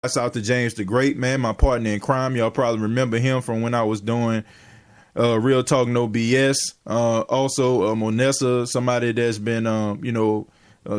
Shouts out to James the Great, man, my partner in crime. Y'all probably remember him from when I was doing Real Talk No BS. Also, Monessa, somebody that's been,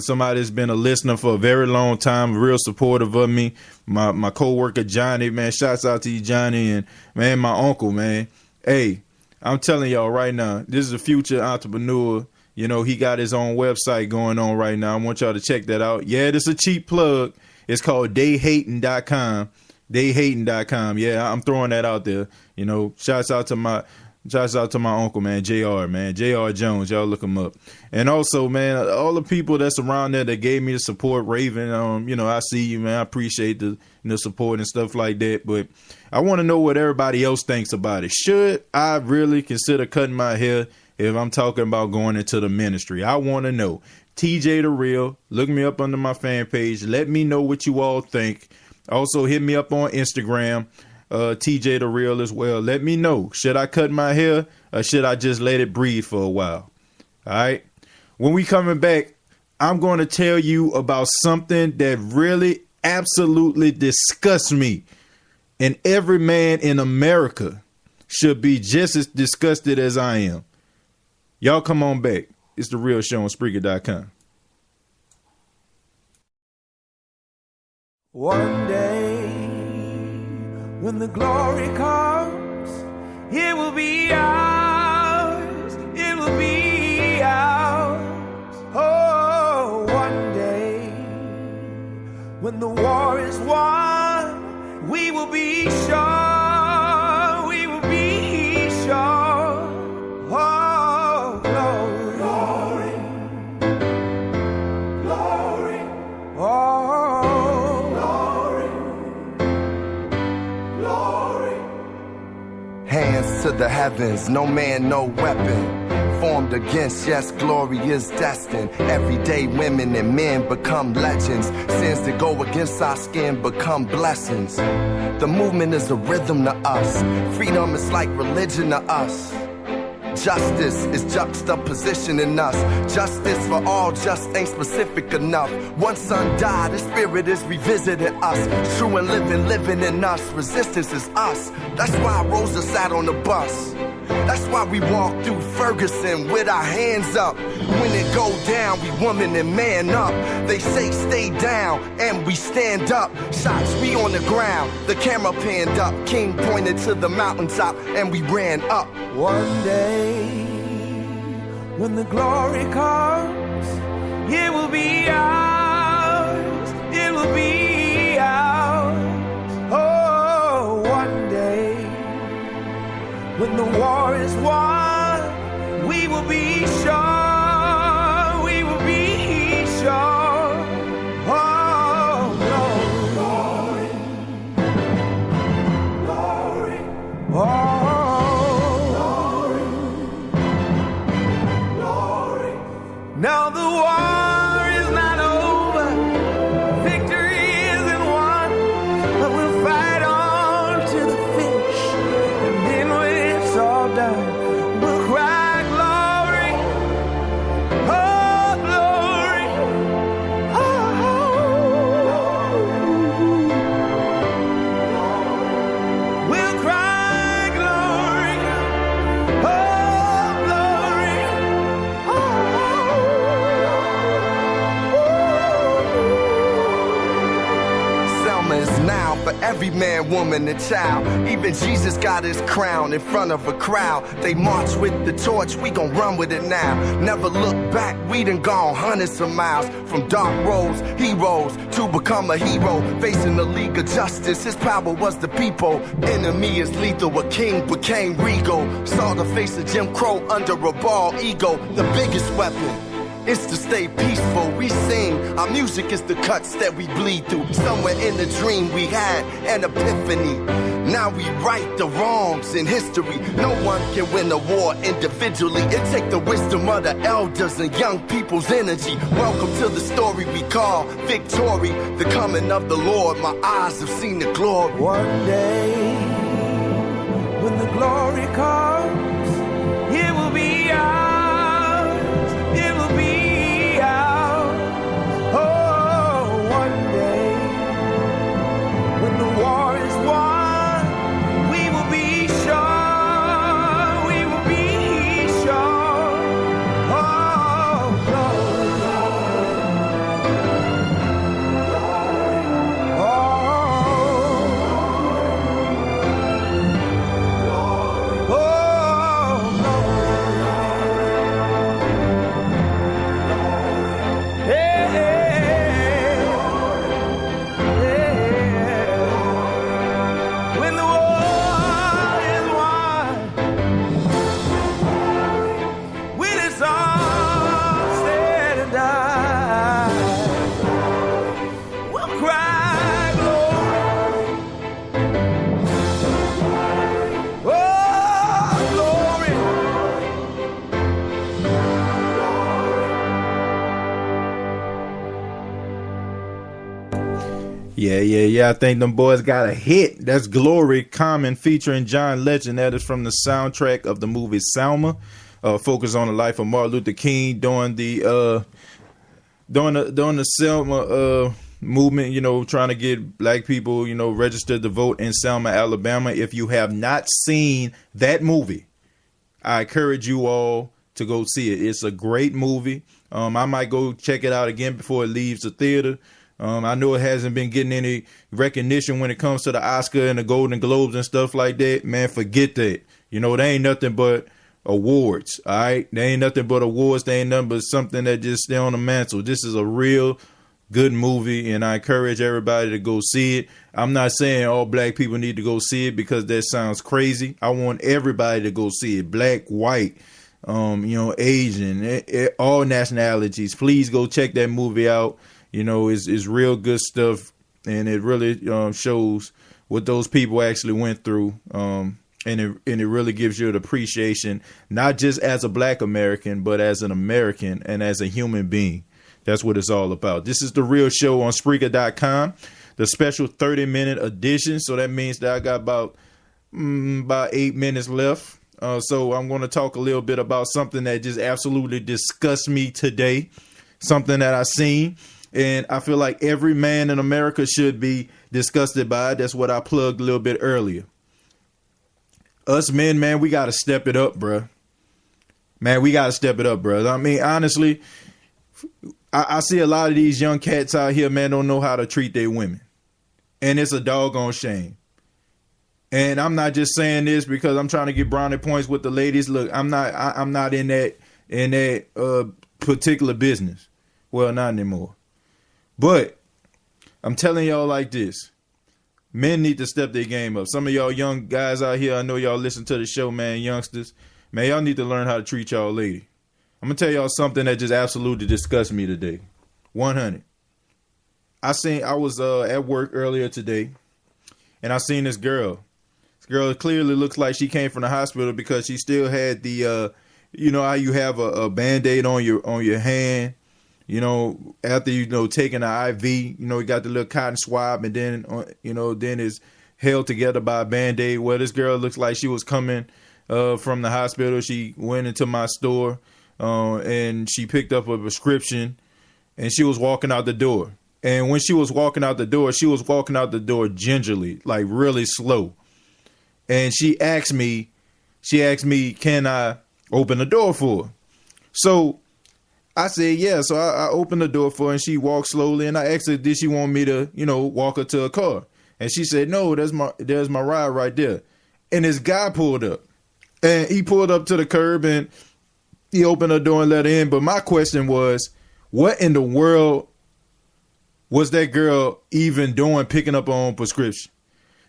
somebody that's been a listener for a very long time, real supportive of me. My coworker Johnny, man, shouts out to you, Johnny, and man, my uncle, man. Hey, I'm telling y'all right now, this is a future entrepreneur. You know, he got his own website going on right now. I want y'all to check that out. Yeah, this is a cheap plug. It's called dayhating.com. Dayhating.com. Yeah, I'm throwing that out there. You know, shouts out to my uncle, man, JR Jones. Y'all look him up. And also, man, all the people that's around there that gave me the support, Raven, I see you, man. I appreciate the support and stuff like that. But I want to know what everybody else thinks about it. Should I really consider cutting my hair if I'm talking about going into the ministry? I want to know. TJ the Real, look me up under my fan page. Let me know what you all think. Also, hit me up on Instagram, TJ the Real as well. Let me know. Should I cut my hair or should I just let it breathe for a while? All right. When we coming back, I'm going to tell you about something that really absolutely disgusts me. And every man in America should be just as disgusted as I am. Y'all come on back. It's The Real Show on Spreaker.com. One day, when the glory comes, it will be ours. It will be ours. Oh, one day, when the war is won, we will be sure. We will be sure. Oh, hands to the heavens, no man, no weapon formed against, yes, glory is destined. Everyday women and men become legends. Sins that go against our skin become blessings. The movement is a rhythm to us. Freedom is like religion to us. Justice is juxtaposition in us. Justice for all just ain't specific enough. One son died, his spirit is revisiting us. True and living in us. Resistance is us. That's why Rosa sat on the bus. That's why we walk through Ferguson with our hands up. When it go down, we woman and man up. They say stay down, and we stand up. Shots, we on the ground, the camera panned up. King pointed to the mountaintop, and we ran up. One day, when the glory comes, it will be ours. It will be ours. Oh, one day, when the war is won, we will be sure. We will be sure. Oh, glory, glory, glory. Oh. Now the war is not over, victory isn't won, but we'll fight on to the finish, and then when it's all done, we'll cry glory, oh glory, oh, we'll cry glory, oh glory, oh. Is now for every man, woman, and child. Even Jesus got his crown in front of a crowd. They march with the torch, we gon' run with it now. Never look back, we done gone hundreds of miles. From dark roads, heroes, to become a hero. Facing the League of Justice, his power was the people. Enemy is lethal, a king became regal. Saw the face of Jim Crow under a bald ego. The biggest weapon is to stay peaceful. We sing, our music is the cuts that we bleed through. Somewhere in the dream we had an epiphany. Now we right the wrongs in history. No one can win a war individually. It take the wisdom of the elders and young people's energy. Welcome to the story we call victory. The coming of the Lord, my eyes have seen the glory. One day, when the glory comes, it will be ours. It will be ours. Oh, one day, Yeah. I think them boys got a hit. That's Glory, Common, featuring John Legend. That is from the soundtrack of the movie Selma. Focus on the life of Martin Luther King during the Selma movement, you know, trying to get black people, you know, registered to vote in Selma, Alabama. If you have not seen that movie, I encourage you all to go see it. It's a great movie. I might go check it out again before it leaves the theater. I know it hasn't been getting any recognition when it comes to the Oscar and the Golden Globes and stuff like that. Man, forget that. You know, they ain't nothing but awards. All right, they ain't nothing but awards. They ain't nothing but something that just stay on the mantle. This is a real good movie, and I encourage everybody to go see it. I'm not saying all black people need to go see it because that sounds crazy. I want everybody to go see it. Black, white, Asian, all nationalities. Please go check that movie out. You know, it's real good stuff, and it really shows what those people actually went through. And it really gives you an appreciation, not just as a black American, but as an American and as a human being. That's what it's all about. This is The Real Show on Spreaker.com, the special 30-minute edition. So that means that I got about 8 minutes left. So I'm going to talk a little bit about something that just absolutely disgusts me today, something that I seen. And I feel like every man in America should be disgusted by it. That's what I plugged a little bit earlier. Us men, man, we got to step it up, bruh. Man, we got to step it up, bruh. I mean, honestly, I see a lot of these young cats out here, man, don't know how to treat their women. And it's a doggone shame. And I'm not just saying this because I'm trying to get brownie points with the ladies. Look, I'm not in that particular business. Well, not anymore. But I'm telling y'all like this. Men need to step their game up. Some of y'all young guys out here, I know y'all listen to the show, man, youngsters. Man, y'all need to learn how to treat y'all lady. I'm going to tell y'all something that just absolutely disgusts me today. 100. I was at work earlier today, and I seen this girl. This girl clearly looks like she came from the hospital because she still had the, you know how you have a Band-Aid on your hand, you know, after, you know, taking an IV, you know, you got the little cotton swab, and then, you know, then it's held together by a Band-Aid. Well, this girl looks like she was coming from the hospital. She went into my store. And she picked up a prescription, and she was walking out the door. And when she was walking out the door gingerly, like really slow. And she asked me, can I open the door for her? So I said, yeah. So I opened the door for her, and she walked slowly. And I asked her, did she want me to, you know, walk her to a car? And she said, no, there's my ride right there. And this guy pulled up, and he pulled up to the curb, and he opened the door and let her in. But my question was, what in the world was that girl even doing picking up her own prescription?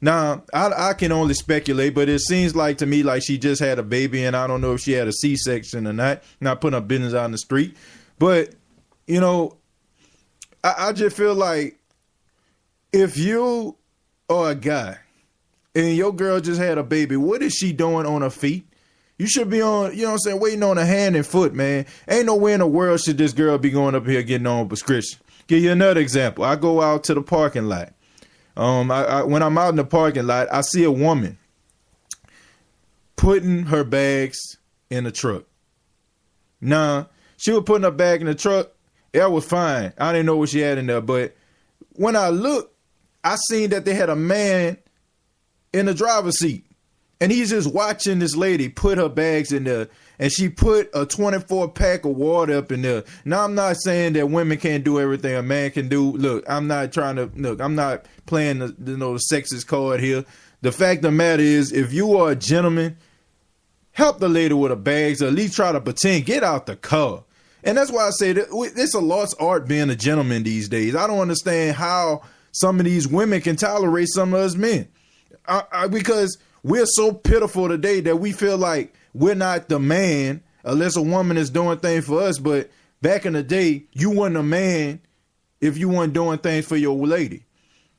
Now, I can only speculate, but it seems like to me like she just had a baby, and I don't know if she had a C-section or not. Not putting her business out in the street. But, you know, I just feel like if you are a guy and your girl just had a baby, what is she doing on her feet? You should be on, you know what I'm saying, waiting on a hand and foot, man. Ain't nowhere in the world should this girl be going up here getting on a prescription. Give you another example. I go out to the parking lot. When I'm out in the parking lot, I see a woman putting her bags in the truck. Now, she was putting her bag in the truck. That was fine. I didn't know what she had in there. But when I looked, I seen that they had a man in the driver's seat. And he's just watching this lady put her bags in there, and she put a 24-pack of water up in there. Now, I'm not saying that women can't do everything a man can do. Look, I'm not playing the sexist card here. The fact of the matter is, if you are a gentleman, help the lady with her bags, or at least try to pretend, get out the car. And that's why I say that it's a lost art being a gentleman these days. I don't understand how some of these women can tolerate some of us men. Because we're so pitiful today that we feel like we're not the man unless a woman is doing things for us. But back in the day, you weren't a man if you weren't doing things for your lady.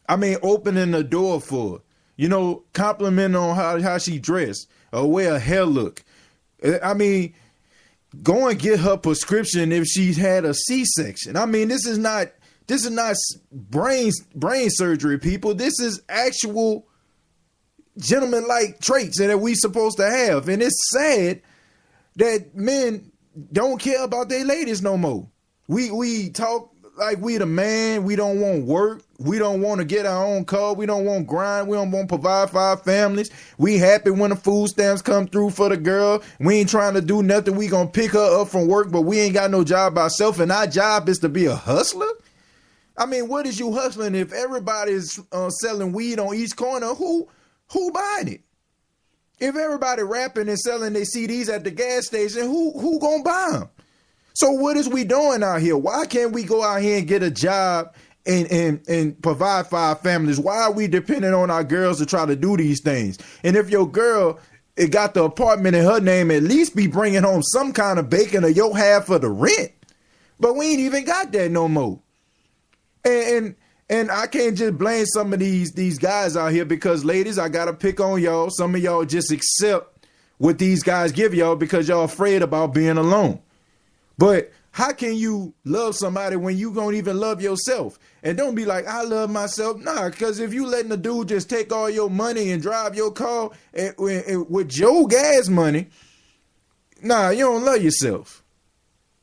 I mean, opening the door for her, you know, complimenting on how she dressed or way her hair look. I mean, go and get her prescription if she's had a C-section. I mean, this is not This is not brain surgery, people. This is actual gentleman-like traits that we supposed to have. And it's sad that men don't care about their ladies no more. We talk like we the man. We don't want work. We don't want to get our own car. We don't want grind. We don't want to provide for our families. We happy when the food stamps come through for the girl. We ain't trying to do nothing. We gonna pick her up from work, but we ain't got no job ourselves, and our job is to be a hustler? I mean, what is you hustling if everybody's selling weed on each corner? Who buying it? If everybody rapping and selling their CDs at the gas station, who gonna buy them? So what is we doing out here? Why can't we go out here and get a job and provide for our families? Why are we depending on our girls to try to do these things? And if your girl got the apartment in her name, at least be bringing home some kind of bacon or your half of the rent. But we ain't even got that no more. And I can't just blame some of these guys out here, because ladies, I gotta pick on y'all. Some of y'all just accept what these guys give y'all because y'all afraid about being alone. But how can you love somebody when you don't even love yourself? And don't be like, I love myself. Nah, because if you letting the dude just take all your money and drive your car with your gas money, nah, you don't love yourself.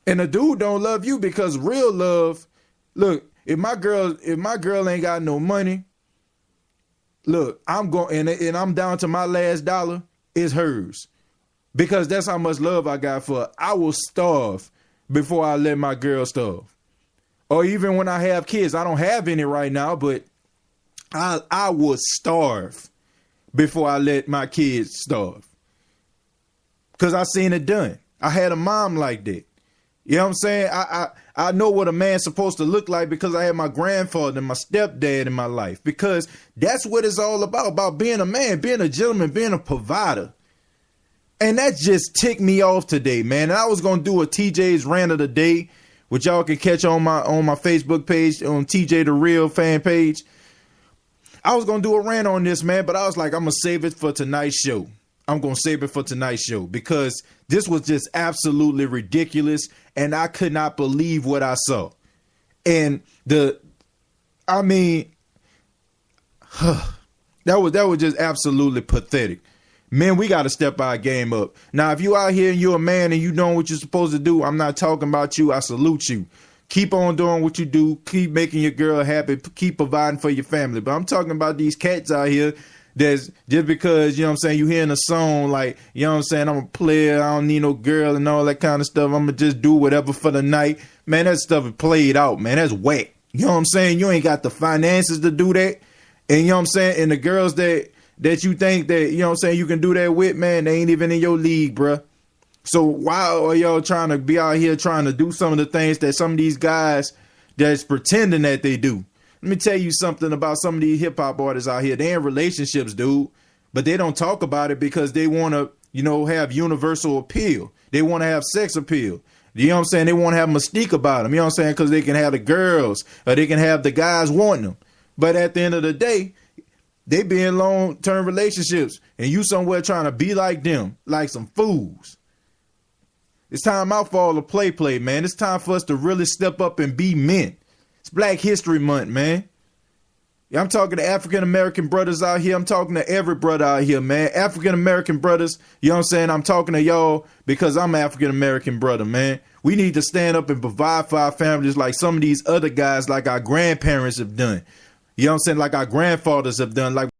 And the dude don't love you, because real love, look, if my girl ain't got no money, look, I'm going and I'm down to my last dollar, it's hers. Because that's how much love I got for her. I will starve before I let my girl starve. Or even when I have kids, I don't have any right now, but I would starve before I let my kids starve. Because I seen it done. I had a mom like that. You know what I'm saying? I know what a man's supposed to look like because I had my grandfather and my stepdad in my life. Because that's what it's all about being a man, being a gentleman, being a provider. And that just ticked me off today, man. And I was going to do a TJ's rant of the day, which y'all can catch on my Facebook page, on TJ the Real fan page. I was going to do a rant on this, man, but I was like, I'm going to save it for tonight's show. I'm going to save it for tonight's show because this was just absolutely ridiculous. And I could not believe what I saw. And that was just absolutely pathetic. Man, we got to step our game up. Now, if you out here and you're a man and you doing what you're supposed to do, I'm not talking about you. I salute you. Keep on doing what you do. Keep making your girl happy. Keep providing for your family. But I'm talking about these cats out here that's just because, you know what I'm saying, you hearing a song like, you know what I'm saying, I'm a player, I don't need no girl and all that kind of stuff. I'm going to just do whatever for the night. Man, that stuff is played out, man. That's whack. You know what I'm saying? You ain't got the finances to do that. And you know what I'm saying? And the girls that you think that, you know what I'm saying, you can do that with, man, they ain't even in your league, bruh. So why are y'all trying to be out here trying to do some of the things that some of these guys that's pretending that they do? Let me tell you something about some of these hip hop artists out here. They in relationships, dude, but they don't talk about it because they want to, you know, have universal appeal. They want to have sex appeal. You know what I'm saying? They want to have mystique about them. You know what I'm saying? Because they can have the girls or they can have the guys wanting them. But at the end of the day, they be in long-term relationships and you somewhere trying to be like them, like some fools. It's time out for all the play, man. It's time for us to really step up and be men. It's Black History Month, man. Yeah, I'm talking to African-American brothers out here. I'm talking to every brother out here, man. African-American brothers, you know what I'm saying? I'm talking to y'all because I'm an African-American brother, man. We need to stand up and provide for our families like some of these other guys, like our grandparents have done. You know what I'm saying? Like our grandfathers have done, like